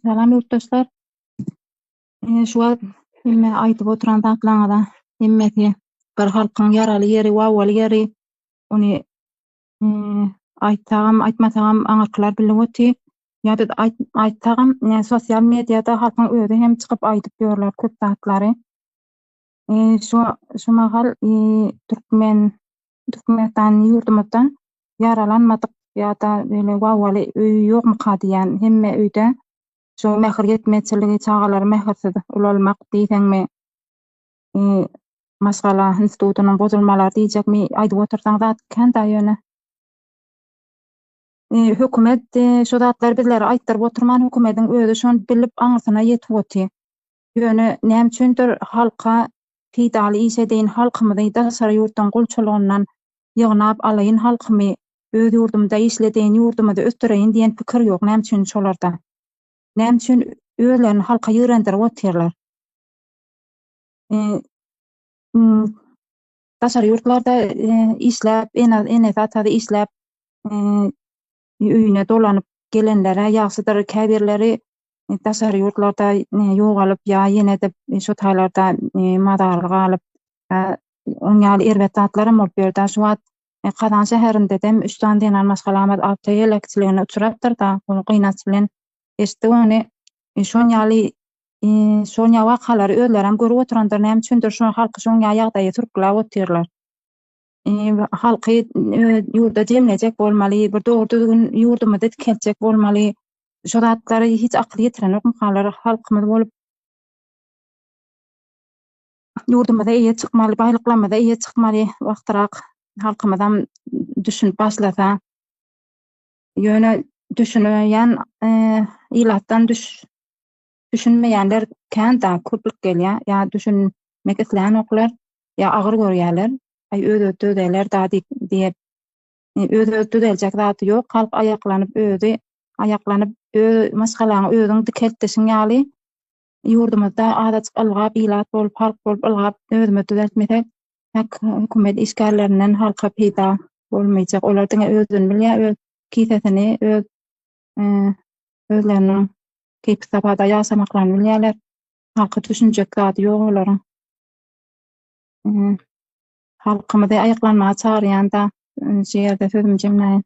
Salam yurtdaşlar. Şu an hemme aýdyp oturan taklaňyda hemmeti bir halkyň ýaraly ýeri, wawaly ýeri, ony aýtagam, aýtmasagam aňarkylar biliboti. Ýa-da aýtsagam sosial mediýada halkyň özi hem çykyp aýdyp ýörler köp zatlary. Şu mahal Türkmenistan ýurdumyzdan ýaralanmadyk ýa-da böyle wawaly öý ýokmy diýen hemme öýde şu mähir ýetmeçiligi çagalary mähirsiz ulalmak diýseňmi, masgala institutynyň bozulmalary diýjekmi aýdyp otursaň zat kanda ýöne. Hökümet şu zatlary bizlere aýtdyryp oturman hökümetiň özi şonu bilip aňyrsana ýetipoti. Ýöne näme üçindir halka pidaly iş edeýin halkymyzy daşary ýurtdan gulçulygyndan ýygnap alaýyn halkymy öz ýurdumda işledeýin ýurdumyzy ösdireýin diýen pikir ýok. Näme üçin şolarda? Näme üçin özlerini halka ýörendirip oturýarlar? Daşary ýurtlarda işläp, en azada işläp öýüne dolanyp gelenlere ýagşydyr, käbirleri daşary ýurtlarda ýogalyp ýa ýene-de şu taýlarda madarlyk alyp oňaly erbet zatlarym bolup berdi. Şu wagt Kazan şäherinde dem 3 tan diýen almaşgalamaz awto elekçiligine uçurapdyr da, ony gynasy bilen eşitdik ony. Şoňaly şoňa wakalary özlerem görüp oturandyr. Näme üçindir şu halky şoňa ýagdaýy türkläp oturýarlar. Halky ýurda jemlejek bolmaly, bir dogry düzgün ýurdumyzda dikeljek bolmaly. Şu zatlary hiç akly ýetiren okmy halkymyz bolup ýurdumyza eýe çykmaly, baýlyklamyza eýe çykmaly wagtyrak halkymyzam düşünip başlasa. Ýöne düşünýän ilatdan düşünmeýänler kanda köplik gelýär. Ýa düşünmek isleýän oklar ýa agyr görýärler. Öz ödüler da diýip öz ödüljek zaty ýok. Halk aýaklanyp masgalany özüň dikeltişiň ýaly ýurdumyzda adaçyk ylgap ilat bolup, halk bolup ylgap özümi düzeltmesek, hökümet işgärlerinden halka peýda bolmaýjak. Olar diňe özüni bilýär, öz kisesini, özleriniň kepsapada ýaşamaklaryny bilýärler. Halka düşünjek zady ýok olaryň. Halkymyzy aýaklanmaga çagyrýan da şu ýerde sözüm jemläýin.